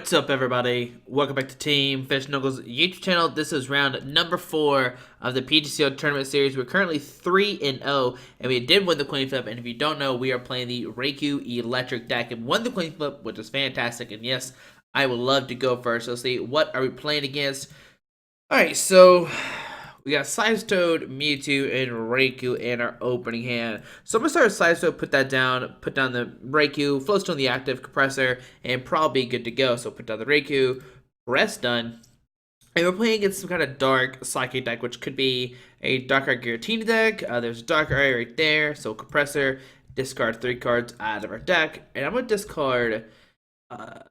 What's up, everybody? Welcome back to Team Fish Knuckles YouTube channel. This is round number 4 of the PTCGO tournament series. We're currently 3-0, and we did win the coin flip. And if you don't know, we are playing the Raikou Eelektrik deck and won the coin flip, which is fantastic. And yes, I would love to go first. So let's see, what are we playing against? Alright, so we got Size Toad, Mewtwo, and Raikou in our opening hand. So I'm going to start with Size Toad, put that down, put down the Raikou, Floatstone the active, Compressor, and probably good to go. So put down the Raikou, press done. And we're playing against some kind of dark Psychic deck, which could be a Dark-Eye Giratina deck. There's a Dark-Eye right there, so Compressor, discard 3 cards out of our deck. And I'm going to discard a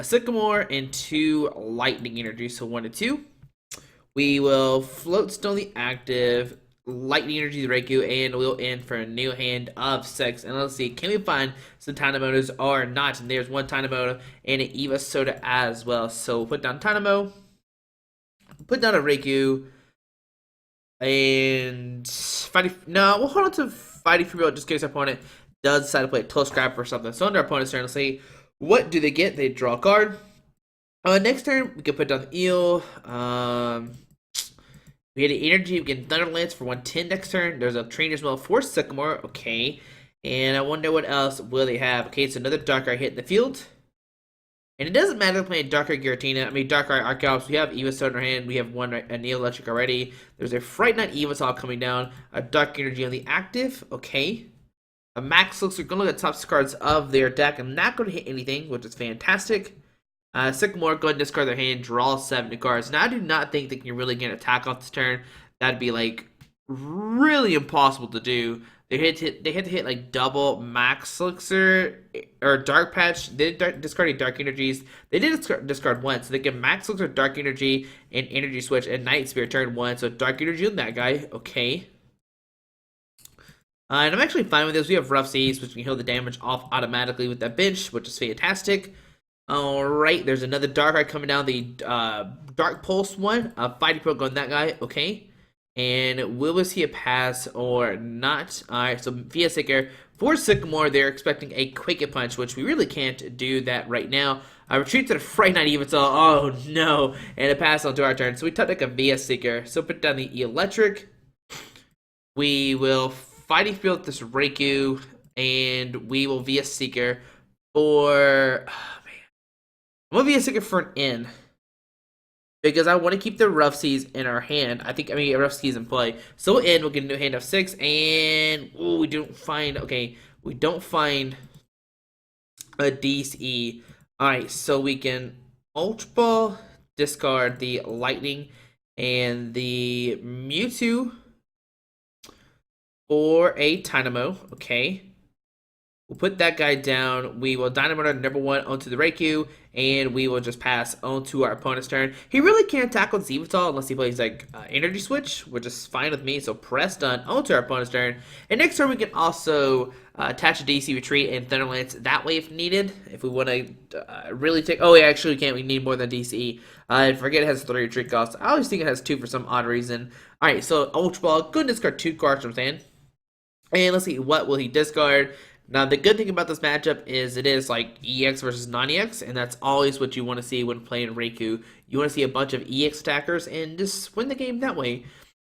Sycamore and 2 Lightning Energy, so 1 and 2. We will Floatstone the active, Lightning Energy the Raikou, and we'll end for a new hand of 6. And let's see, can we find some Tynamotos or not? And there's one Tynamoto and an Eva Soda as well. So we'll put down Tynamo, put down a Raikou, and we'll hold on to Fighting for Real just in case our opponent does decide to play a Close Grab or something. So under our opponent's turn, let's see, what do they get? They draw a card. Next turn, we can put down the Eel. We had an energy, we get Thunderlance for 110 next turn. There's a Trainer's Mail for Sycamore, okay. And I wonder what else will they have. Okay, so another Dark-Eye hit in the field. And it doesn't matter if we're playing Dark-Eye Giratina, Dark-Eye Archeops. We have Eeva Soda in our hand, we have one, a Eelektrik already. There's a Fright Knight Eevasol coming down, a Dark Energy on the active, okay. A Max looks like going to look at the top cards of their deck. I'm not going to hit anything, which is fantastic. Sycamore, go ahead and discard their hand, draw 7 cards. Now, I do not think they can really get an attack off this turn. That'd be, like, really impossible to do. They had to hit like, double Max Elixir or Dark Patch. They did discard Dark Energies. They did discard 1, so they get Max Elixir, Dark Energy, and Energy Switch, and Night Spirit turn 1. So Dark Energy on that guy, okay. And I'm actually fine with this. We have Rough Seas, which can heal the damage off automatically with that bench, which is fantastic. Alright, there's another Dark-Eye coming down, the Dark Pulse one. Fighting Pro on that guy, okay. And will we see a pass or not? Alright, so via Seeker for Sycamore, they're expecting a Quick Punch, which we really can't do that right now. Retreat to the Fright Knight Eevasol, oh no, and a pass on to our turn. So we took a Via Seeker, so put down the Eelektrik. We will Fighting Field this Raikou, and we will Via Seeker for... I'm going to be a Seeker for an in. Because I want to keep the Rough Seas in our hand. I think, Rough Seas in play. So we'll end, we'll get a new hand of 6. And, ooh, we don't find a DCE. Alright, so we can Ultra Ball, discard the Lightning and the Mewtwo for a Tynamo. Okay. We'll put that guy down. We will Dynamo number 1 onto the Raikou, and we will just pass onto our opponent's turn. He really can't tackle this Eevasol unless he plays like Energy Switch, which is fine with me. So press done onto our opponent's turn. And next turn we can also attach a DC Retreat and Thunderlance that way if needed. If we want to really take... Oh, yeah, actually we can't. We need more than DCE. I forget it has 3 retreat costs. I always think it has 2 for some odd reason. Alright, so Ultra Ball. Go and discard 2 cards from his hand. And let's see, what will he discard? Now, the good thing about this matchup is it is like EX versus non-EX, and that's always what you want to see when playing Raikou. You want to see a bunch of EX attackers and just win the game that way.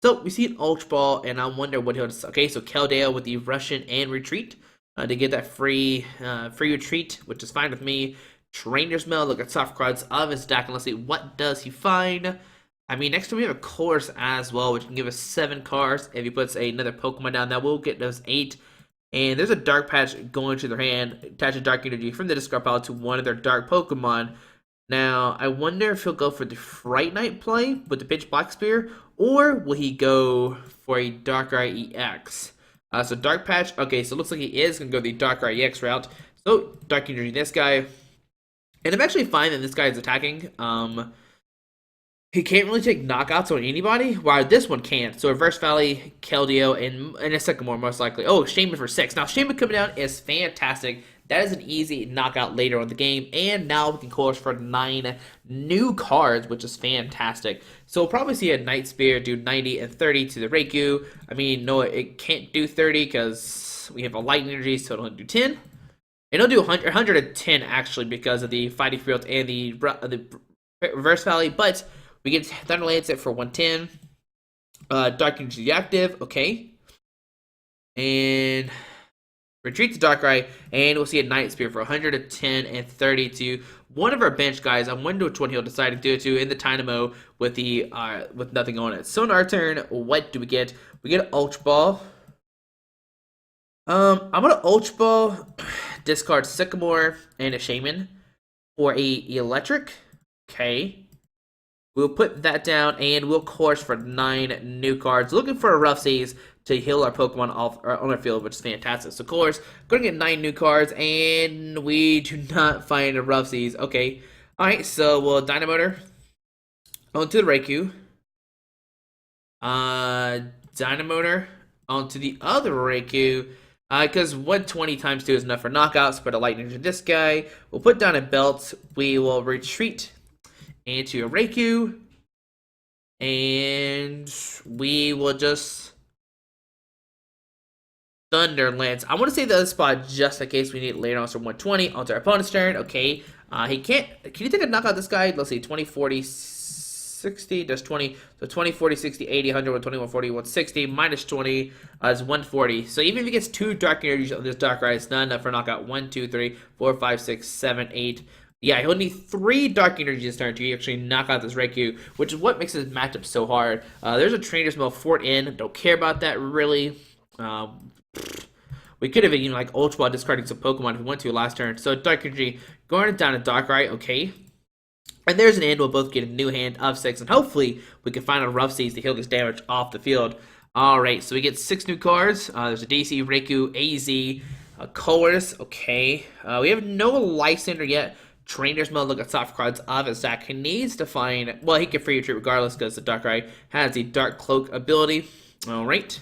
So, we see an Ultra Ball, and I wonder what he'll... Okay, so Keldale with the Russian and Retreat to get that free retreat, which is fine with me. Trainer's Mail, look at soft cards of his deck, and let's see, what does he find? Next time we have a Course as well, which can give us 7 cards. If he puts another Pokemon down, that will get those 8. And there's a Dark Patch going to their hand. Attach a Dark Energy from the discard pile to one of their Dark Pokemon. Now, I wonder if he'll go for the Fright Knight play with the Pitch Black Spear, or will he go for a Dark-Eye EX? So Dark Patch, okay, so it looks like he is going to go the Dark-Eye EX route. So, Dark Energy this guy. And I'm actually fine that this guy is attacking. He can't really take knockouts on anybody, while this one can't. So Reverse Valley, Keldeo, and a Sycamore most likely. Oh, Shaman for 6. Now, Shaman coming down is fantastic. That is an easy knockout later on the game. And now we can course for 9 new cards, which is fantastic. So we'll probably see a Night Spear do 90 and 30 to the Raikou. No, it can't do 30 because we have a Lightning Energy, so it'll only do 10. And he'll do 110 actually because of the fighting field and the reverse valley. But we get Thunder Lance it for 110. Dark Energy active, okay. And retreat to Darkrai, and we'll see a Night Spear for 110 and 32. One of our bench guys, I wonder which one he'll decide to do it to in the Dynamo with the with nothing on it. So in our turn, what do we get? We get an Ultra Ball. I'm gonna Ultra Ball, discard Sycamore and a Shaman for a Eelektrik. Okay. We'll put that down, and we'll course for 9 new cards. Looking for a Rough Seas to heal our Pokemon off on our field, which is fantastic. So, of course, going to get 9 new cards, and we do not find a Rough Seas. Okay. Alright, so we'll Dynamotor onto the Raikou. Dynamotor onto the other Raikou. Because 120 times 2 is enough for knockouts. Put a Lightning to this guy. We'll put down a Belt. We will retreat into a Raikou, and we will just Thunder Lance. I want to save the other spot just in case we need it later on. So 120 onto our opponent's turn. Okay, he can't. Can you take a knockout this guy? Let's see, 20, 40, 60. Does 20? So 20, 40, 60, 80, 100, 120, 140, 160 minus 20 is 140. So even if he gets 2 Dark Energies on this Darkrai, it's not enough for knockout. 1, 2, 3, 4, 5, 6, 7, 8. Yeah, he'll need 3 Dark Energies this turn to actually knock out this Raikou, which is what makes this matchup so hard. There's a Trainer's Mail Fort in. Don't care about that, really. We could have been, like, Ultra Ball discarding some Pokemon if we want to last turn. So, Dark Energy, going down to Darkrai, okay. And there's an end. We'll both get a new hand of 6, and hopefully we can find a Rough Seas to heal this damage off the field. Alright, so we get 6 new cards. There's a DC, Raikou, AZ, Colress, okay. We have no Lysander yet. Trainer's Mail, look at soft cards of his deck. He needs to find, well, he can free retreat regardless because the Darkrai has the Dark Cloak ability. Alright.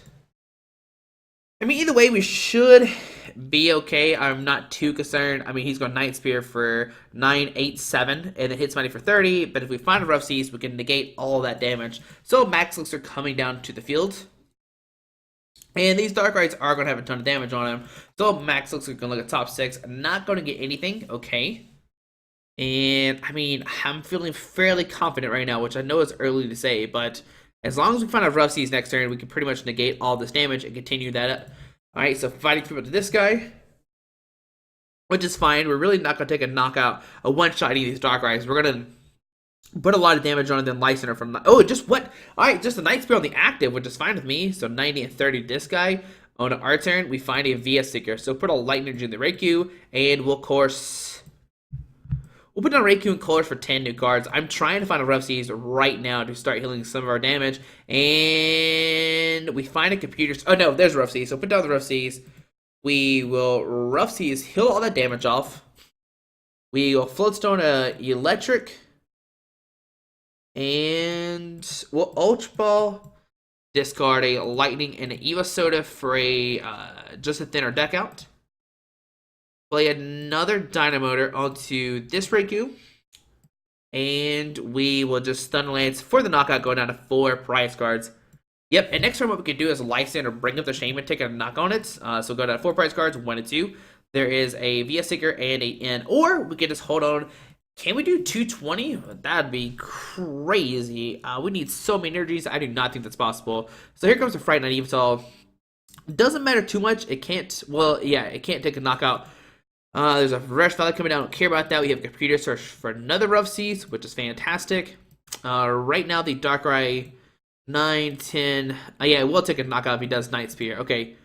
I mean, either way, we should be okay. I'm not too concerned. I mean, he's got Night Spear for 9, 8, 7, and it hits money for 30. But if we find a Rough Seas, we can negate all that damage. So Max Looks are coming down to the field. And these Darkrai's are going to have a ton of damage on him. So Max Looks are going to look at top 6. Not going to get anything. Okay. And, I mean, I'm feeling fairly confident right now, which I know is early to say, but as long as we find a Rough Seas next turn, we can pretty much negate all this damage and continue that up. Alright, so Fighting Flip to this guy, which is fine. We're really not going to take a knockout, a one-shot any of these Darkrai's. We're going to put a lot of damage on it, then Lysander from... Oh, just what? Alright, just a Night Spear on the active, which is fine with me. So 90 and 30 this guy. On our turn, we find a VS Seeker. So put a Lightning in the Raikou, and we'll course... We'll put down Raikou and Colors for 10 new cards. I'm trying to find a Rough Seas right now to start healing some of our damage. And we find a computer... Oh, no, there's Rough Seas. So put down the Rough Seas. We will Rough Seas, heal all that damage off. We will Floatstone a Eelektrik. And we'll Ultra Ball, discard a Lightning and an Evosoda for a just a thinner deck out. Play another Dynamotor onto this Raikou. And we will just Stun Lance for the knockout, going down to 4 prize cards. Yep, and next turn what we can do is Lysander, bring up the Shaman, take a knock on it. So go down to 4 prize cards, 1 and 2. There is a VS Seeker and a N. Or we can just hold on. Can we do 220? That'd be crazy. We need so many energies. I do not think that's possible. So here comes the Fright Night Evital. Doesn't matter too much. It can't, well, yeah, it can't take a knockout. There's a Reverse Valley coming down. Don't care about that. We have a Computer Search for another Rough Seas, which is fantastic. Right now, the Darkrai 9, 10. Yeah, we'll take a knockout if he does Night Spear. Okay.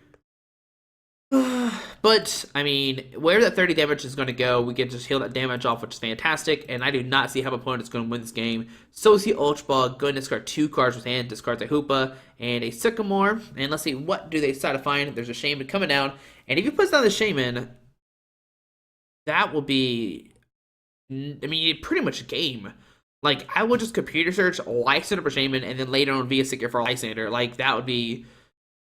But, I mean, where that 30 damage is going to go, we can just heal that damage off, which is fantastic. And I do not see how my opponent is going to win this game. So we see Ultra Ball, go and discard 2 cards with hand, discards a Hoopa and a Sycamore. And let's see, what do they decide to find? There's a Shaman coming down. And if he puts down the Shaman, that will be, I mean, pretty much a game. Like, I would just Computer Search Lysander for Shaman, and then later on VS Seeker for Lysander. Like, that would be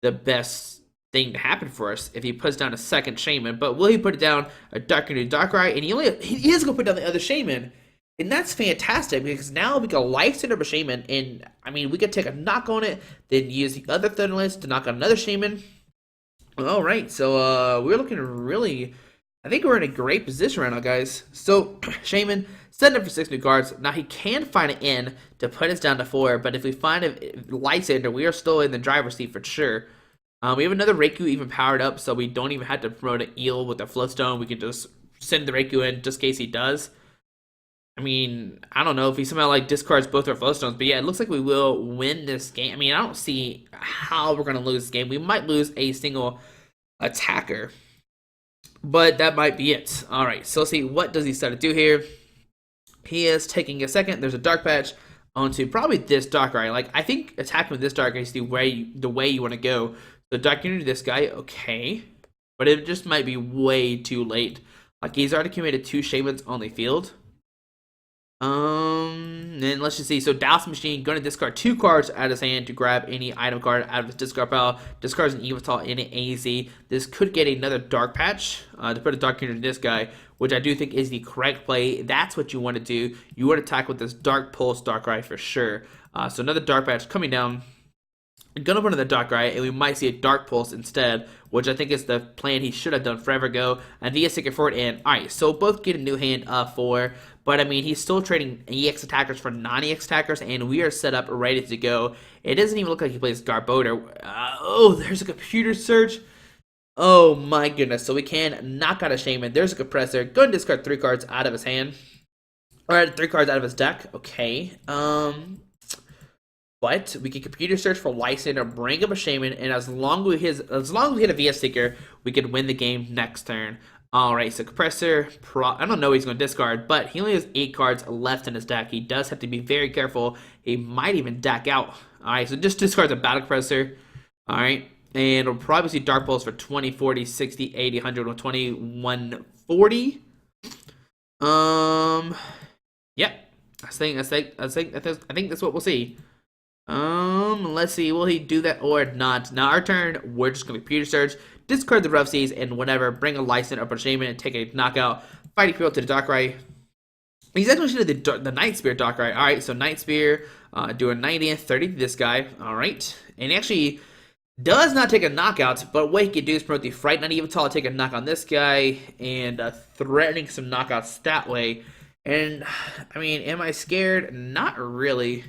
the best thing to happen for us if he puts down a second Shaman. But will he put it down a Darkrai? And he is going to put down the other Shaman. And that's fantastic, because now we can Lysander for Shaman, and, I mean, we could take a knock on it, then use the other Thunder Lance to knock on another Shaman. Alright, so, we're looking really I think we're in a great position right now, guys. So, Shaman, setting up for 6 new cards. Now, he can find an in to put us down to 4, but if we find a Lysander, we are still in the driver's seat for sure. We have another Raikou even powered up, so we don't even have to promote an Eel with a Floatstone. We can just send the Raikou in just in case he does. I mean, I don't know if he somehow like discards both our Floatstones, but yeah, it looks like we will win this game. I mean, I don't see how we're gonna lose this game. We might lose a single attacker, but that might be it. All right, so let's see what does he start to do here. He is taking a second. There's a Dark Patch onto probably this Darkrai. Like I think attacking with this Darkrai is the way you want to go. So Dark Unity this guy, okay, but it just might be way too late. Like he's already committed 2 Shamans on the field. Then let's just see. So Douse Machine going to discard 2 cards out of his hand to grab any item card out of his discard pile. Discards an Evital in an AZ. This could get another Dark Patch to put a Dark Unit in this guy, which I do think is the correct play. That's what you want to do. You want to attack with this Dark Pulse Darkrai for sure. So another Dark Patch coming down. Gonna put in the Darkrai, and we might see a Dark Pulse instead, which I think is the plan he should have done forever ago. And the Secret for it, and alright, so both get a new hand for, but I mean, he's still trading EX attackers for non-EX attackers, and we are set up ready to go. It doesn't even look like he plays Garbodor. Oh, there's a computer search. Oh my goodness, so we can knock out a Shaman. There's a Compressor. Go and discard 3 cards out of his hand. Or 3 cards out of his deck. Okay, but we can computer search for Lysander, bring up a Shaman, and as long as we hit a VS Seeker, we can win the game next turn. Alright, so Compressor, I don't know what he's going to discard, but he only has 8 cards left in his deck. He does have to be very careful. He might even deck out. Alright, so just discards a Battle Compressor. Alright, and we'll probably see Dark Pulse for 20, 40, 60, 80, 100, 120, 140. Yeah, I think that's what we'll see. Let's see, will he do that or not? Now, our turn, we're just gonna computer search, discard the Rough Seas, and whatever, bring a Lysander up a Shaman and take a knockout. Fighting Field to the Darkrai. He's actually should have the Night Spear Darkrai. Alright, so Night Spear, do a 90 and 30 to this guy. Alright, and he actually does not take a knockout, but what he can do is promote the Fright Night Evital, take a knock on this guy, and threatening some knockouts that way. And, I mean, am I scared? Not really.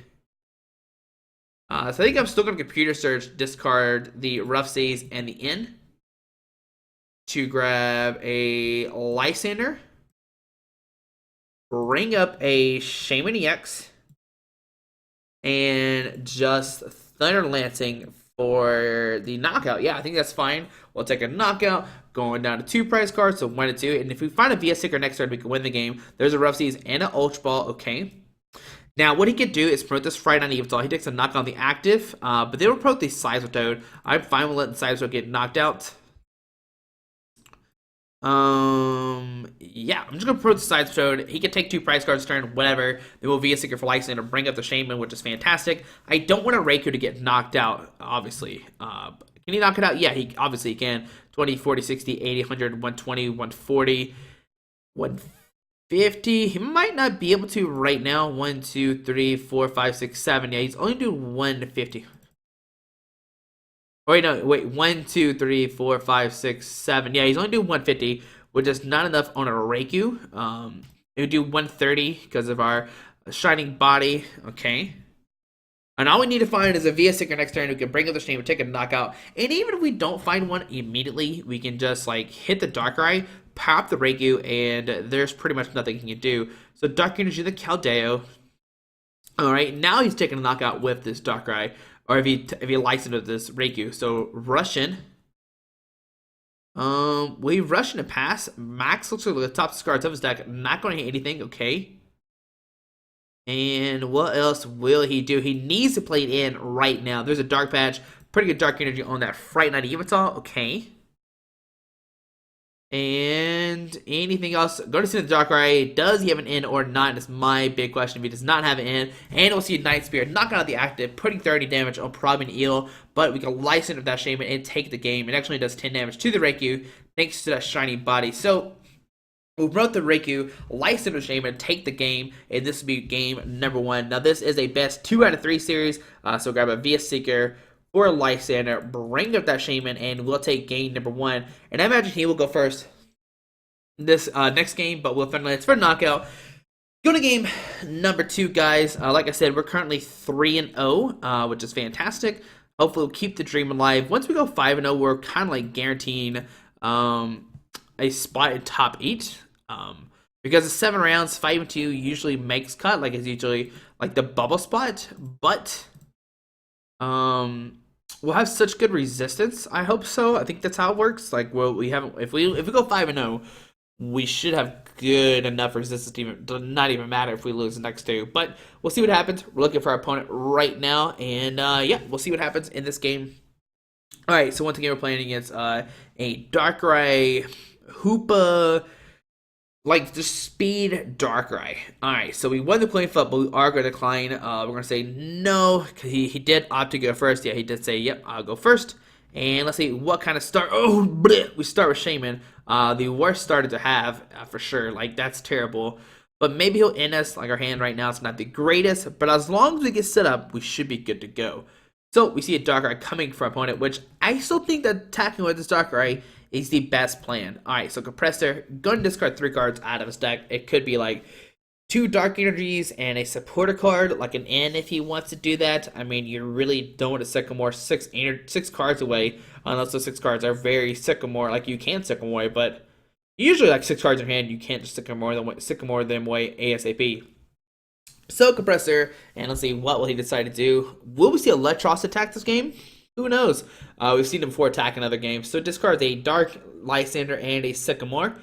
So I think I'm still going to computer search, discard the Rough Seas and the Inn to grab a Lysander, bring up a Shaman EX, and just Thunder Lancing for the knockout. Yeah, I think that's fine. We'll take a knockout, going down to 2 prize cards, so 1 and 2. And if we find a VS Sticker next turn, we can win the game. There's a Rough Seas and an Ultra Ball. Okay. Now, what he could do is promote this Fright on Evital. He takes a knock on the active, but they don't promote the Sizer Toad. I'm fine with letting Sizer get knocked out. Yeah, I'm just gonna promote the Sizer Toad. He can take 2 prize cards turn, whatever. Then we'll VS Seeker for Lysander, bring up the Shaman, which is fantastic. I don't want a Raikou to get knocked out, obviously. Can he knock it out? Yeah, he obviously can. 20, 40, 60, 80, 100, 120, 140, 150. He might not be able to right now. 1, 2, 3, 4, 5, 6, 7. Yeah, he's only doing 150. Oh, wait, no, wait. 1, 2, 3, 4, 5, 6, 7. Yeah, he's only doing 150, which is not enough on a Raikou. It would do 130 because of our Shining Body. Okay. And all we need to find is a VS Sticker next turn who can bring up the Shame and take a knockout. And even if we don't find one immediately, we can just like hit the Darkrai, pop the Raikou, and there's pretty much nothing he can do. So Dark Energy the Caldeo. Alright, now he's taking a knockout with this Darkrai. Or if he likes it with this Raikou. So Russian. We Russian to pass. Max looks like the top cards of his deck. Not going to hit anything. Okay. And what else will he do? He needs to play it in right now. There's a Dark Patch. Pretty good Dark Energy on that Fright Night Evital. Okay. And anything else? Go to see the Darkrai. Does he have an in or not? Is my big question. If he does not have an in, and we'll see a Night Spear knock out the active, putting 30 damage on probably an Eel. But we can license with that Shaman and take the game. It actually does 10 damage to the Raikou thanks to that shiny body. So we'll promote the Raikou, license with Shaman, take the game, and this will be game number 1. Now this is a best 2 out of 3 series. So grab a VS Seeker or Lysander, bring up that Shaman, and we'll take game number 1. And I imagine he will go first. this next game, but we'll finally it's for knockout. Go to game number 2, guys. Like I said, we're currently 3-0, which is fantastic. Hopefully, we'll keep the dream alive. Once we go 5-0, we're kind of like guaranteeing a spot in top 8. Because it's 7 rounds, 5-2 usually makes cut. Like it's usually like the bubble spot, but we'll have such good resistance. I hope so. I think that's how it works. Like, well, we haven't if we go 5-0, we should have good enough resistance to even not even matter if we lose the next 2. But we'll see what happens. We're looking for our opponent right now, and yeah, we'll see what happens in this game. All right, so once again, we're playing against a Darkrai Hoopa, like the speed Darkrai. All right, so we won the coin flip, but we are going to decline. We're going to say no, because he did opt to go first. Yeah, he did say, yep, I'll go first. And let's see what kind of start. Oh, bleh, we start with Shaman. The worst starter to have, for sure. Like, that's terrible. But maybe he'll end us. Like, our hand right now is not the greatest. But as long as we get set up, we should be good to go. So, we see a Darkrai coming for our opponent, which I still think that attacking with this Darkrai is the best plan. Alright, so Compressor, going to discard 3 cards out of his deck. It could be like 2 Dark Energies and a supporter card, like an N if he wants to do that. I mean, you really don't want to Sycamore 6 cards away, unless those 6 cards are very Sycamore, like you can Sycamore, but usually like 6 cards in your hand, you can't just Sycamore them away ASAP. So Compressor, and let's see, what will he decide to do? Will we see Electros attack this game? Who knows? We've seen him before attack in other games. So discards a Dark Lysander and a Sycamore.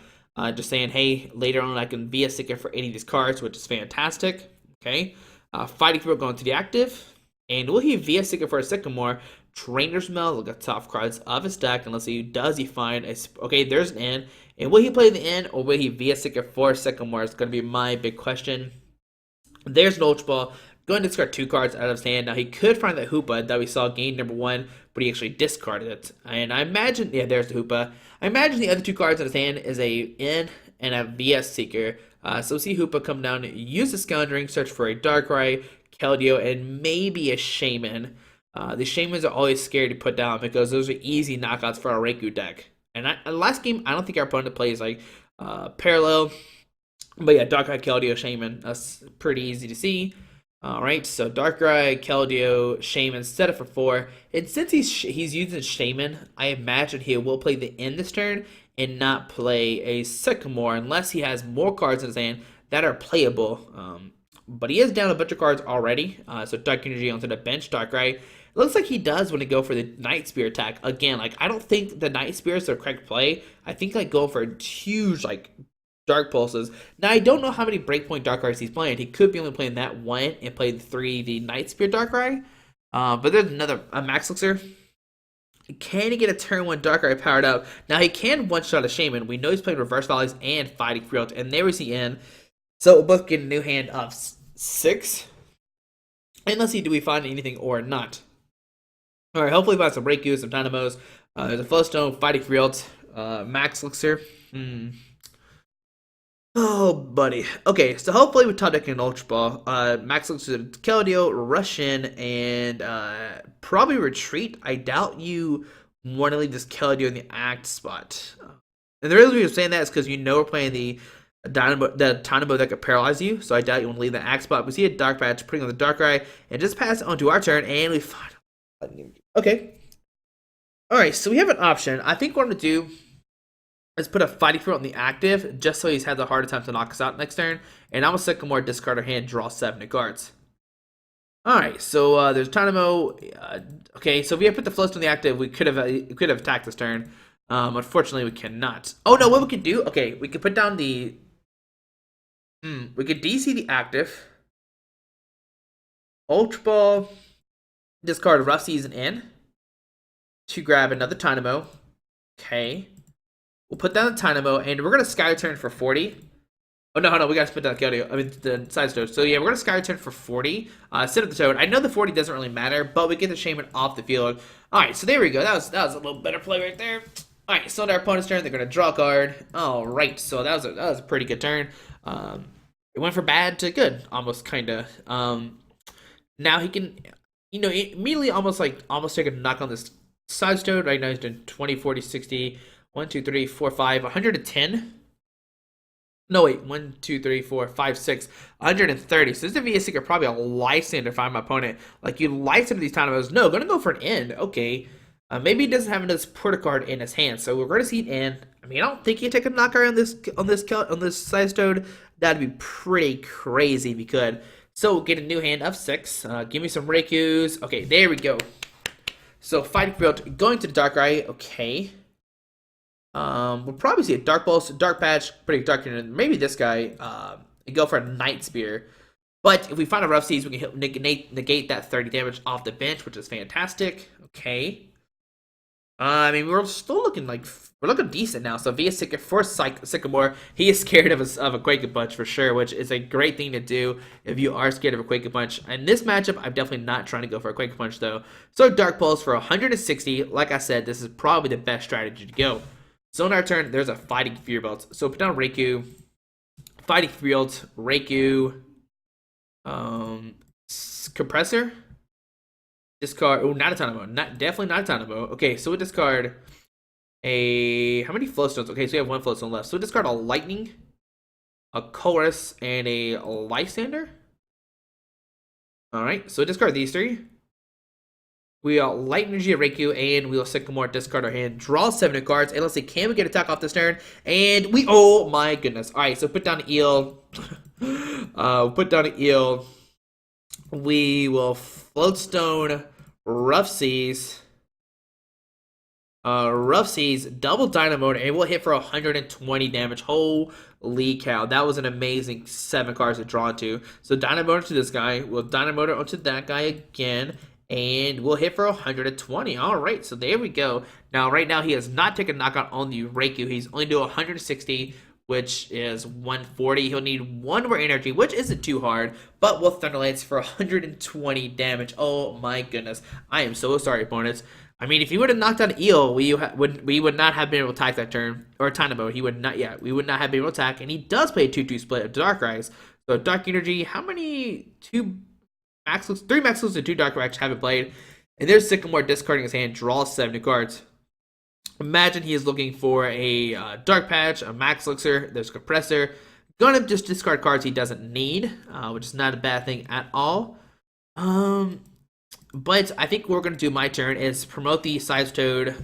Just saying, hey, later on I can be a sticker for any of these cards, which is fantastic. Okay. Fighting Throw going to the active. And will he via sticker for a Sycamore? Trainer's Mail, look at top cards of his deck, and let's see, does he find a... Okay, there's an N. And will he play the N, or will he via sticker for Sycamore? It's going to be my big question. There's an Ultra Ball. Going to discard 2 cards out of his hand. Now, he could find that Hoopa that we saw game number 1, but he actually discarded it. And I imagine... Yeah, there's the Hoopa. I imagine the other 2 cards in his hand is a N and a VS Seeker. So see Hoopa come down, use the Scoundering, search for a Darkrai, Keldeo, and maybe a Shaman. The Shamans are always scary to put down because those are easy knockouts for our Raikou deck. And last game, I don't think our opponent plays like Parallel. But yeah, Darkrai, Keldeo, Shaman. That's pretty easy to see. Alright, so Darkrai, Keldeo, Shaman set it for 4. And since he's using Shaman, I imagine he will play the end this turn and not play a Sycamore unless he has more cards in his hand that are playable. But he is down a bunch of cards already. So Dark Energy onto the bench, Darkrai. It looks like he does when he go for the Night Spear attack. Again, like I don't think the Night Spear is the correct play. I think like go for huge like Dark Pulses. Now, I don't know how many Breakpoint Darkrai's he's playing. He could be only playing that one and play the Night Spear Darkrai. But there's a Max Elixir. Can he get a turn 1 Darkrai powered up? Now, he can one-shot a Shaman. We know he's playing Reverse Volleys and Fighting Field, and there is the end. So we'll both get a new hand of 6. And let's see, do we find anything or not? Alright, hopefully we find some Raikou, some Dynamos. There's a Flowstone, Fighting Field, Max Elixir. Oh, buddy. Okay, so hopefully we top deck an Ultra Ball. Max looks at Keldeo, rush in, and probably retreat. I doubt you want to leave this Keldeo in the act spot. And the reason we're saying that is because you know we're playing the Dynamo that could paralyze you, so I doubt you want to leave the act spot. We see a Dark Patch putting on the Darkrai, and just pass it on to our turn, and we find... Okay. Alright, so we have an option. I think what I'm going to do... Let's put a Fighting Field on the active, just so he's had a hard time to knock us out next turn. And I'm going to Sycamore, discard our hand, draw 7 cards. Alright, so there's Dynamo. Okay, so if we had put the Flowstone on the active, we could have attacked this turn. Unfortunately, we cannot. Oh no, what we could do? Okay, we could put down the... we could DC the active. Ultra Ball. Discard Rough Season in. To grab another Dynamo. Okay. We'll put down the Dynamo, and we're going to Sky Turn for 40. Oh, no, hold on. We got to put down the Side Toad. So, yeah, we're going to Sky Turn for 40. Sit up the Toad. I know the 40 doesn't really matter, but we get the Shaman off the field. All right, so there we go. That was a little better play right there. All right, so on our opponent's turn, they're going to draw a card. All right, so that was a pretty good turn. It went from bad to good, almost, kind of. Now he can, immediately almost take a knock on this Side Toad. Right now he's doing 20, 40, 60... 1, 2, 3, 4, 5, 110. No, wait. 1, 2, 3, 4, 5, 6. 130. So this is a VS Seeker, probably a Lysander if I'm my opponent. Like, you Lysander these Dynamos. No, gonna go for an end. Okay. Maybe he doesn't have another supporter card in his hand, so we're going to see an end. I mean, I don't think he'd take a knockout on this size toad. That'd be pretty crazy if he could. So we'll get a new hand of 6. Give me some Raikous. Okay, there we go. So fighting field, going to the Darkrai. Okay. We'll probably see a Dark Pulse, Dark Patch, pretty dark. Maybe this guy. Go for a Night Spear. But if we find a Rough Seas, we can negate that 30 damage off the bench, which is fantastic. Okay. I mean, we're still looking like we're looking decent now. So via for Sycamore, he is scared of a Quake Punch for sure, which is a great thing to do if you are scared of a Quake Punch. In this matchup, I'm definitely not trying to go for a Quake Punch though. So Dark Pulse for 160. Like I said, this is probably the best strategy to go. So on our turn, there's a Fighting Fury Belt. So put down Raikou, Fighting Fury Belt, Raikou, Compressor. Discard. Oh, not a Tanamo. Definitely not a Tanamo. Okay, so we discard a. How many Flowstones? Okay, so we have one Flowstone left. So we discard a Lightning, a Chorus, and a Lysander. Alright, so we discard these 3. We'll Light Energy of Raikou, and we'll Sycamore, discard our hand, draw 7 cards, and let's see, can we get attack off this turn? And we. Oh my goodness. Alright, so put down Eel. Put down an Eel. We will Floatstone, Rough Seas, double Dynamo, and we'll hit for 120 damage. Holy cow, that was an amazing 7 cards to draw into. So Dynamo to this guy, we'll Dynamo onto that guy again, and we'll hit for 120. All right, so there we go. Now, right now, he has not taken a knockout on the Raikou. He's only doing 160. Which is 140. He'll need 1 more energy, which isn't too hard, but will Thunderlance for 120 damage. Oh my goodness. I am so sorry, opponents. I mean, if he would have knocked out Eel, we would not have been able to attack that turn. Or Dynamo, he would not yet. We would not have been able to attack, and he does play a 2-2 split of Darkrai's. So Dark Energy, how many? 3 Max Looks and 2 Darkrai's haven't played. And there's Sycamore discarding his hand, draws 7 new cards. Imagine he is looking for a Dark Patch, a Max Elixir, there's a Compressor. Gonna just discard cards he doesn't need, which is not a bad thing at all. But I think what we're gonna do my turn is promote the Size Toad,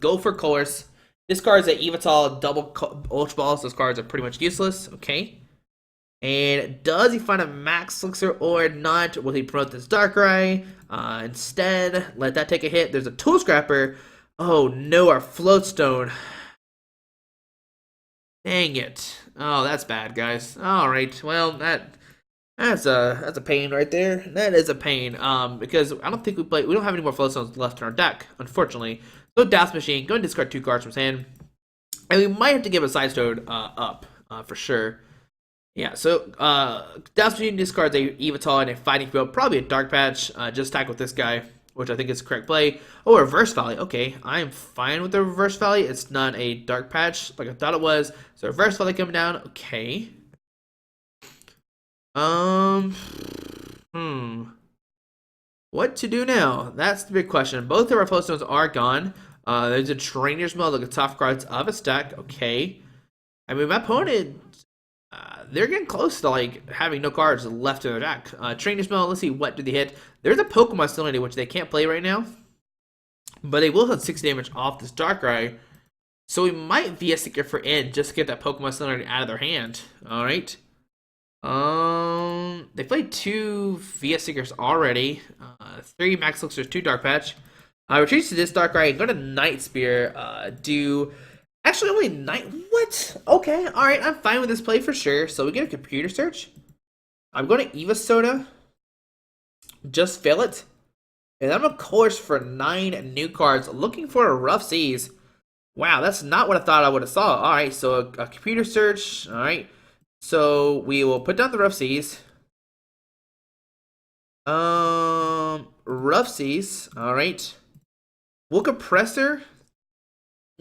go for Course. This card is an Evital double Ultra Balls. Those cards are pretty much useless. Okay. And does he find a Max Elixir or not? Will he promote this Darkrai? Instead, let that take a hit. There's a Tool Scrapper. Oh no, our Floatstone. Dang it. Oh, that's bad, guys. Alright, well, that's a pain right there. That is a pain. Because I don't think we don't have any more Floatstones left in our deck, unfortunately. So Death Machine, go and discard 2 cards from his hand. And we might have to give a Size Toad up, for sure. Yeah, so Death Machine discards a Evital and a Fighting Field, probably a Dark Patch. Just attack with this guy, which I think is the correct play. Oh, Reverse Valley. Okay, I am fine with the Reverse Valley. It's not a Dark Patch like I thought it was. So Reverse Valley coming down. Okay. What to do now? That's the big question. Both of our Flowstones are gone. There's a Trainer's Mail, look at top cards of a stack. Okay. I mean, my opponent, they're getting close to like having no cards left in their deck. Trainer's Mail, let's see what do they hit. There's a Pokemon Salinity, which they can't play right now. But they will hit 6 damage off this Darkrai. So we might VS Seeker for end just to get that Pokemon Salinity out of their hand. Alright. They played 2 VS Seekers already. 3 Max Elixirs, 2 Dark Patch. Retreats to this Darkrai, go to Night Spear. Do actually only Night. What? Okay, alright, I'm fine with this play for sure. So we get a computer search. I'm going to Eva Soda. Just fill it. And I'm a course for 9 new cards. Looking for a Rough Seas. Wow, that's not what I thought I would have saw. Alright, so a computer search. Alright. So we will put down the Rough Seas. Rough Seas. Alright. We'll Compressor.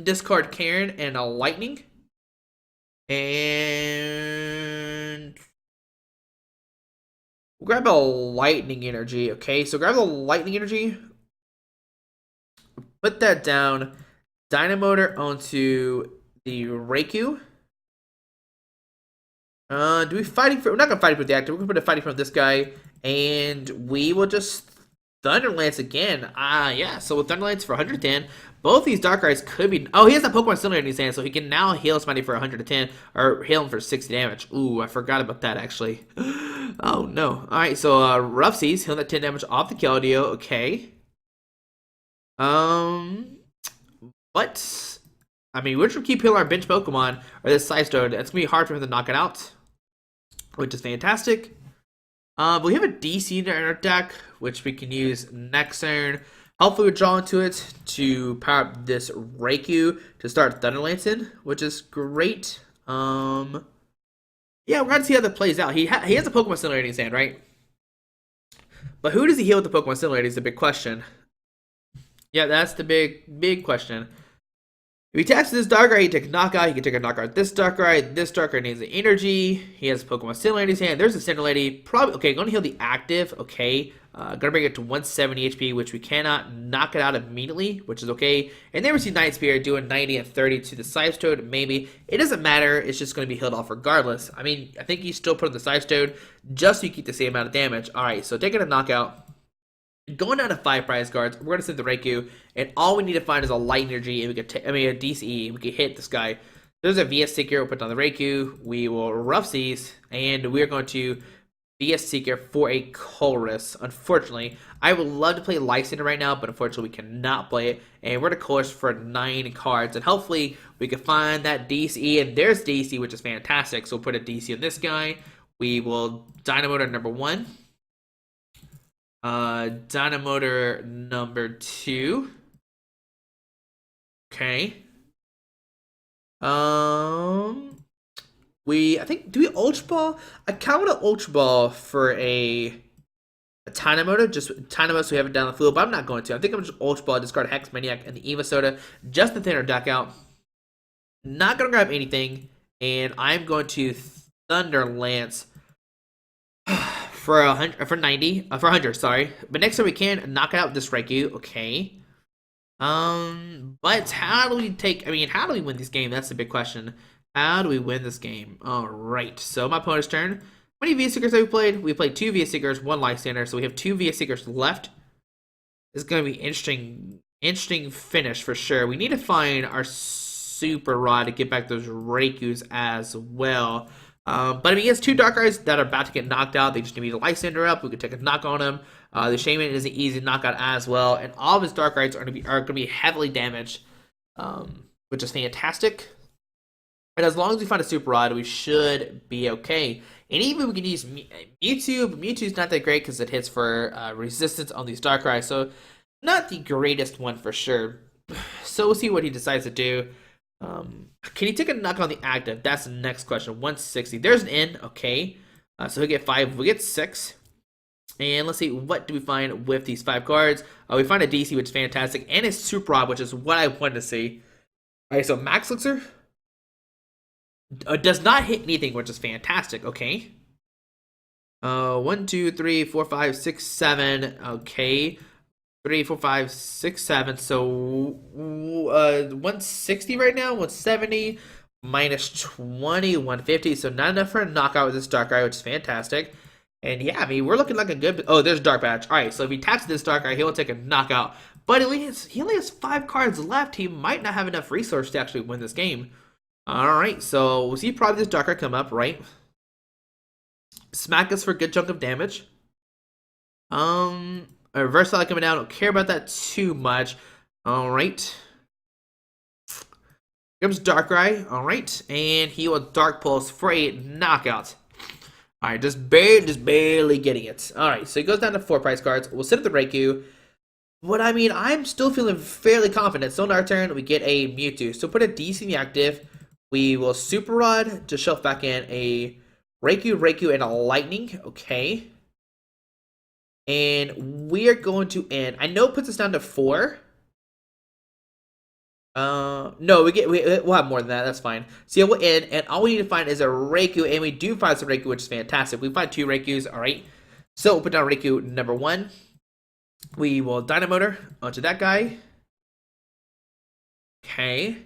Discard Karen and a Lightning. And we'll grab a Lightning Energy. Okay, so grab the Lightning Energy. Put that down. Dynamotor onto the Raikou. Do we fighting for? We're not gonna fight for the actor. We're gonna put a fighting from this guy, and we will just Thunderlance again. Yeah. So with Thunderlance for 110, both these Darkrai's could be. Oh, he has a Pokemon Simulator in his hand, so he can now heal somebody for 110 or heal him for 60 damage. Ooh, I forgot about that actually. Oh no. All right. So Rough Seas healing that 10 damage off the Keldeo. Okay. What? I mean, we're just gonna keep healing our bench Pokemon or this Sidestone. It's gonna be hard for him to knock it out, which is fantastic. But we have a DC in our deck, which we can use next turn. Hopefully we draw into it to power up this Raikou to start Thunderlancing, which is great. Yeah, we're gonna see how that plays out. He has a Pokemon Simulator in his hand, right? But who does he heal with the Pokemon Simulator is the big question. Yeah, that's the big question. If he attacks this Darkrai, he takes a knockout. He can take a knockout this Darkrai. This Darkrai needs the energy. He has Pokemon Sinnoh in his hand. There's a Sinnoh Lady. Probably okay. Going to heal the active. Okay. Gonna bring it to 170 HP, which we cannot knock it out immediately, which is okay. And then we see Night Spear doing 90 and 30 to the Scythe Toad. Maybe it doesn't matter. It's just going to be healed off regardless. I mean, I think you still put on the Scythe Toad just so you keep the same amount of damage. All right. So taking a knockout. Going down to 5 prize cards, we're going to send the Raikou, and all we need to find is a Light Energy, and we can a DCE, and we can hit this guy. There's a VS Seeker, we'll put on the Raikou, we will Rough Seas, and we're going to VS Seeker for a Colress. Unfortunately, I would love to play Lysander right now, but unfortunately we cannot play it, and we're going to Colress for 9 cards, and hopefully we can find that DCE, and there's DC, which is fantastic, so we'll put a DC on this guy. We will Dynamo number 1. Dynamotor number 2. Okay. I think, do we Ultra Ball? I kind of want to Ultra Ball for a Dynamotor, just Dynamo so we have it down the field, but I'm not going to. I think I'm just Ultra Ball, discard Hex Maniac and the Eva Soda, just to thin our deck out. Not gonna grab anything, and I'm going to Thunder Lance for 100, sorry. But next time we can knock out this Raikou, okay. But how do we how do we win this game? That's the big question. How do we win this game? Alright, so my opponent's turn. How many VS Seekers have we played? We played 2 VS Seekers, 1 Lysander, so we have 2 VS Seekers left. This is gonna be interesting finish for sure. We need to find our Super Rod to get back those Raikous as well. But I mean, he has 2 Darkrai's that are about to get knocked out. They just need to Lysander up. We could take a knock on him. The Shaman is an easy knockout as well, and all of his Darkrai's are going to be heavily damaged, which is fantastic. And as long as we find a Super Rod, we should be okay. And even we can use Mewtwo, but Mewtwo's not that great because it hits for resistance on these Darkrai, so not the greatest one for sure. So we'll see what he decides to do. Can he take a knock on the active? That's the next question. 160. There's an N. Okay. So he'll get 5. We get 6. And let's see, what do we find with these 5 cards? We find a DC, which is fantastic, and a Super Rod, which is what I wanted to see. Alright, so Max Elixir does not hit anything, which is fantastic. Okay. 1, 2, 3, 4, 5, 6, 7. Okay. 3, 4, 5, 6, 7. So 160 right now, 170 minus 20, 150. So not enough for a knockout with this Darkrai, which is fantastic. And yeah, I mean, we're looking like a good. Oh, there's Dark Patch. All right, so if he taps this Darkrai, he'll take a knockout. But he only has 5 cards left. He might not have enough resource to actually win this game. All right, so we'll see probably this Darkrai come up, right? Smack us for a good chunk of damage. A reverse solid coming down. Don't care about that too much. All right. Here comes Darkrai. All right, and he will Dark Pulse for a knockout. All right, just barely getting it. All right, so he goes down to 4 prize cards. We'll sit at the Raikou. But I mean, I'm still feeling fairly confident. So on our turn, we get a Mewtwo. So put a DC in the active. We will Super Rod to shelf back in a Raikou, and a Lightning. Okay. And we are going to end. I know it puts us down to 4. No, we'll have more than that. That's fine. So yeah, we'll end, and all we need to find is a Raikou, and we do find some Raikou, which is fantastic. We find 2 Raikous. All right. So we'll put down Raikou number 1. We will Dynamotor onto that guy. Okay.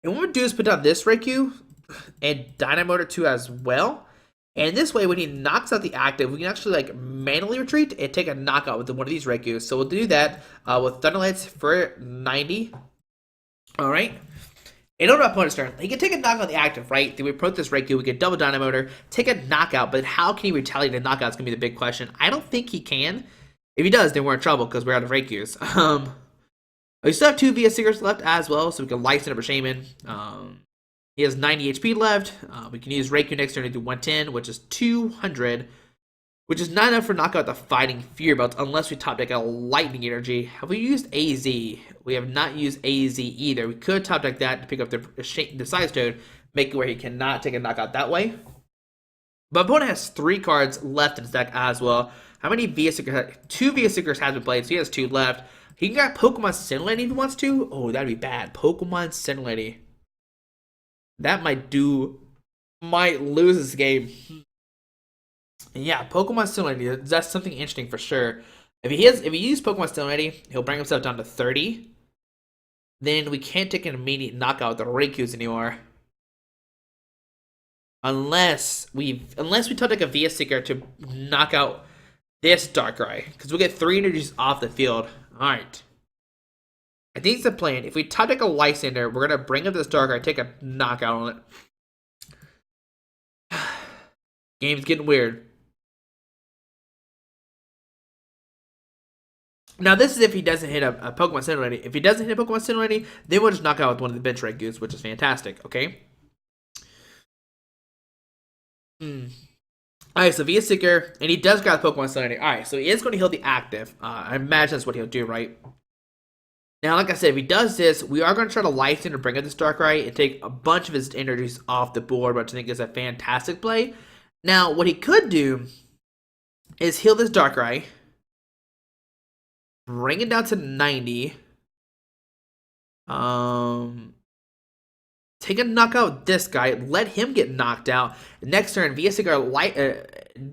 And what we'll do is put down this Raikou. and Dynamotor 2 as well. And this way, when he knocks out the active, we can actually like manually retreat and take a knockout with one of these Raikus. So we'll do that with Thunderlance for 90. All right. And on our opponent's turn, he can take a knockout on the active, right? Then we approach this Raikou, we get double Dynamotor, take a knockout, but how can he retaliate a knockout is going to be the big question. I don't think he can. If he does, then we're in trouble because we're out of Raikus. We still have 2 VS Seekers left as well, so we can license up a Shaman. He has 90 HP left. We can use Raikou next turn to do 110, which is 200, which is not enough for knockout the Fighting Fury Belt unless we top deck a Lightning Energy. Have we used AZ? We have not used AZ either. We could top deck that to pick up the Size Toad, make it where he cannot take a knockout that way. But opponent has 3 cards left in his deck as well. How many VS Seekers? 2 VS Seekers has been played, so he has 2 left. He can get Pokemon Scintillating if he wants to. Oh, that'd be bad. Pokemon Scintillating. That might lose this game. Yeah, Pokemon Scintillating. That's something interesting for sure. If he uses Pokemon Scintillating, he'll bring himself down to 30. Then we can't take an immediate knockout with the Raikus anymore. Unless we top deck a VS Seeker to knock out this Darkrai. Because we'll get 3 energies off the field. Alright. I think it's the plan. If we top deck a Lysander, we're going to bring up this Darkrai, take a knockout on it. Game's getting weird. Now, this is if he doesn't hit a Pokemon Scintillating. If he doesn't hit a Pokemon Scintillating, then we'll just knock out with one of the bench Raikus, which is fantastic, okay? Alright, so VS Seeker, and he does grab Pokemon Scintillating. Alright, so he is going to heal the active. I imagine that's what he'll do, right? Now, like I said, if he does this, we are going to try to Lysander to bring up this Darkrai and take a bunch of his energies off the board, which I think is a fantastic play. Now, what he could do is heal this Darkrai, bring it down to 90, take a knockout with this guy, let him get knocked out. Next turn, VS Seeker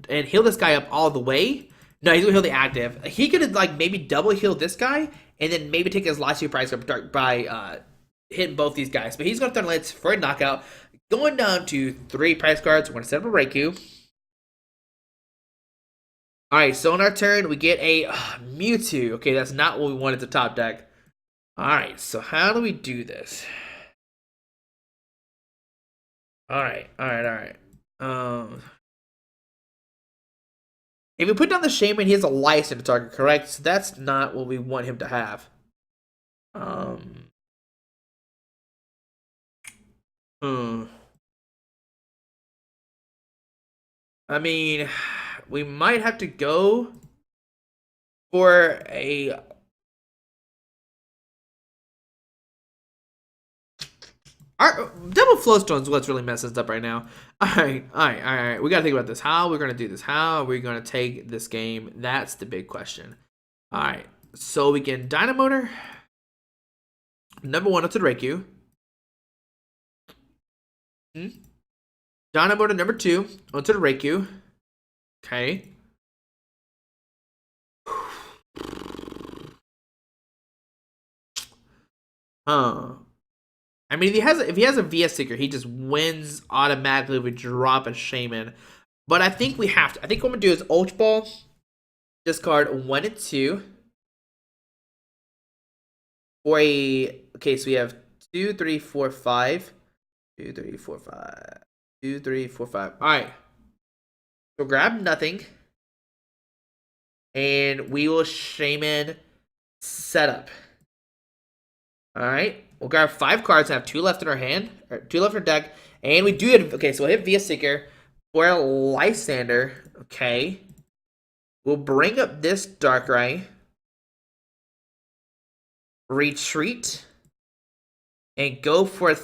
and heal this guy up all the way. No, he's gonna heal the active. He could like maybe double heal this guy, and then maybe take his last 2 prize up by hitting both these guys. But he's gonna Thunderlance for a knockout. Going down to 3 prize cards. We're gonna set up a Raikou. Alright, so on our turn, we get a Mewtwo. Okay, that's not what we wanted to top deck. Alright, so how do we do this? Alright. If we put down the Shaman, he has a Lysander target, correct? So that's not what we want him to have. I mean, we might have to go for a... Our double Flowstone is what's really messing us up right now. Alright. We gotta think about this. How are we gonna do this? How are we gonna take this game? That's the big question. Alright. So we can Dynamotor. Number 1 up to the Raikou. Dynamotor number 2 onto the Raikou. Okay. I mean, if he has a VS Seeker, he just wins automatically if we drop a Shaman. But I think we have to. I think what I'm gonna do is Ultra Ball, discard 1 and 2. For a okay, so we have 2, 3, 4, 5. 2, 3, 4, 5. 2, 3, 4, 5. Alright. So grab nothing. And we will Shaman setup. Alright. We'll grab 5 cards and have 2 left in our hand. Or 2 left in our deck. And we do it. Okay, so we'll hit VS Seeker for a Lysander. Okay. We'll bring up this Darkrai. Retreat. And go for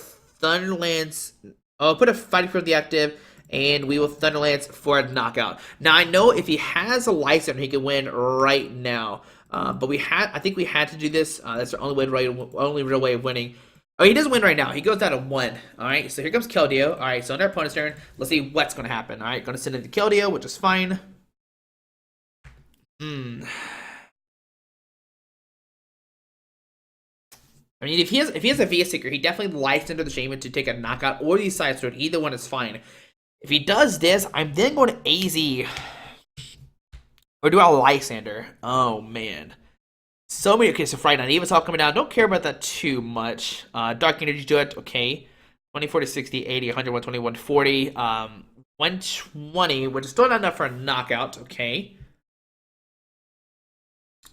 Thunderlance. I'll put a Fighting for the active. And we will Thunderlance for a knockout. Now, I know if he has a Lysander, he can win right now. But I think we had to do this. That's the only real way of winning. Oh, he doesn't win right now. He goes down to 1. All right, so here comes Keldeo. All right, so on our opponent's turn, let's see what's going to happen. All right, going to send it to Keldeo, which is fine. I mean, if he has a VS Seeker, he definitely lights into the Shaman to take a knockout or the side sword. Either one is fine. If he does this, I'm then going to AZ or do a Lysander. Oh man. So many. Okay, so Friday Night Eva's all coming down. Don't care about that too much. Dark Energy do it. Okay. 20, 40, 60, 80, 100, 120, 140. 120, which is still not enough for a knockout. Okay.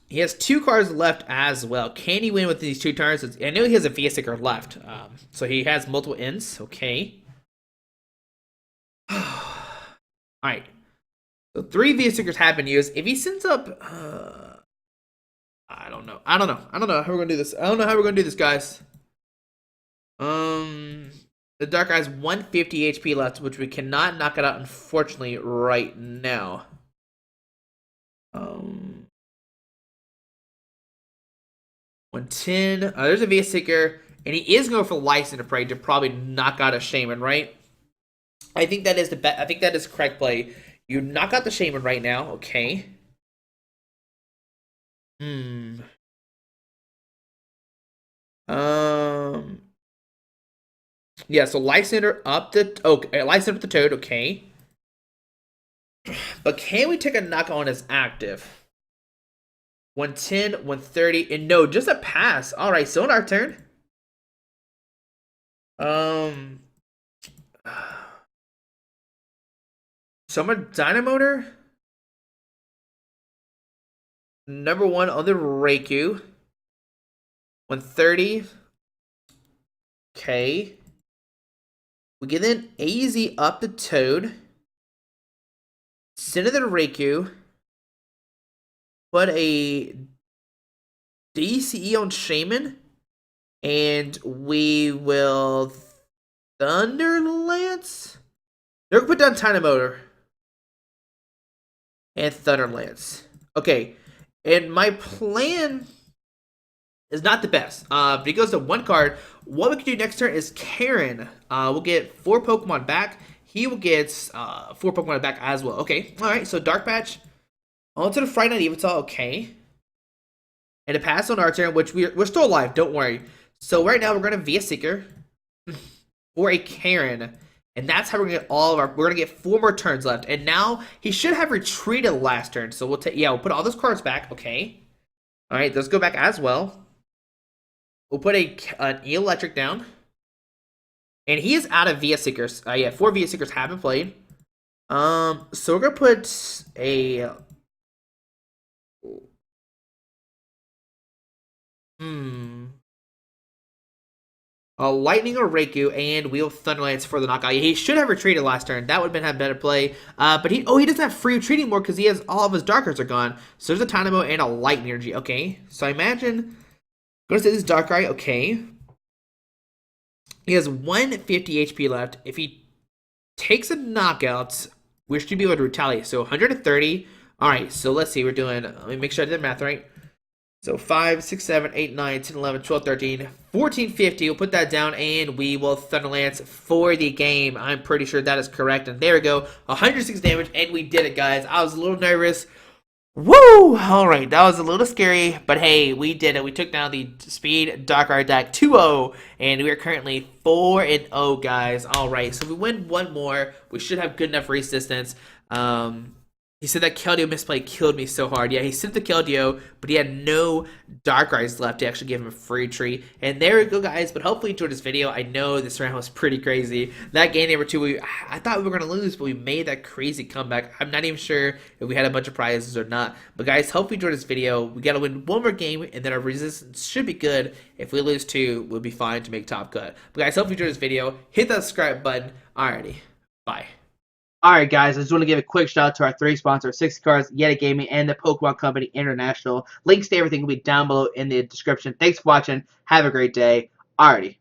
He has 2 cards left as well. Can he win with these 2 turns? I know he has a VS Sticker left. So he has multiple ends. Okay. Alright. So 3 VS Stickers have been used. If he sends up... I don't know. I don't know how we're gonna do this. I don't know how we're gonna do this, guys. The Dark Eye has 150 HP left, which we cannot knock it out, unfortunately, right now. 110. There's a VS Seeker, and he is going for License to Pray to probably knock out a Shaman, right? I think that is the I think that is the correct play. You knock out the Shaman right now, okay? Hmm. Yeah, so Lysander up the Lysander up the Toad, okay. But can we take a knock on his active? 110, 130, and no, just a pass. Alright, so on our turn. So I'm a Dynamotor. Number 1 on the Raikou. 130. Okay. We get in AZ up the Toad. Send it to the Raikou. Put a DCE on Shaman. And we will Thunderlance. They're gonna put down Dynamotor. And Thunderlance. Okay. And my plan is not the best. But he goes to 1 card. What we can do next turn is Karen. We'll get 4 Pokemon back. He will get 4 Pokemon back as well. Okay. Alright, so Dark Patch. On to the Friday Night Eva's all okay. And a pass on our turn, which we're still alive, don't worry. So right now we're gonna VS Seeker or a Karen. And that's how we're gonna get we're gonna get 4 more turns left. And now he should have retreated last turn. So we'll we'll put all those cards back, okay. Alright, those go back as well. We'll put an Eelektrik down. And he is out of VS Seekers. Yeah, 4 VS Seekers have been played. So we're gonna put a Lightning or Raikou, and Wheel Thunderlance for the knockout. He should have retreated last turn. That would have been a better play. But he doesn't have free retreating more because he has all of his Dark Arts are gone. So there's a Dynamo and a Light Energy. Okay, so I imagine I'm gonna say this Dark Eye. Okay, he has 150 HP left. If he takes a knockout, we should be able to retaliate. So 130. All right, so let's see. We're doing. Let me make sure I did the math right. So 5, 6, 7, 8, 9, 10, 11, 12, 13, 1450. We'll put that down and we will Thunderlance for the game. I'm pretty sure that is correct. And there we go. 106 damage and we did it, guys. I was a little nervous. Woo! Alright, that was a little scary. But hey, we did it. We took down the Speed Darkrai deck 2-0. And we are currently 4-0, guys. Alright, so if we win 1 more, we should have good enough resistance. He said that Keldeo misplay killed me so hard. Yeah, he sent the Keldeo, but he had no Darkrai's left to actually give him a free tree. And there we go, guys. But hopefully you enjoyed this video. I know this round was pretty crazy. That game number 2, I thought we were going to lose, but we made that crazy comeback. I'm not even sure if we had a bunch of prizes or not. But guys, hope you enjoyed this video. We got to win 1 more game, and then our resistance should be good. If we lose 2, we'll be fine to make top cut. But guys, hope you enjoyed this video. Hit that subscribe button. Alrighty. Bye. Alright guys, I just want to give a quick shout out to our 3 sponsors, 60 Cards, Yeti Gaming, and the Pokemon Company International. Links to everything will be down below in the description. Thanks for watching. Have a great day. Alrighty.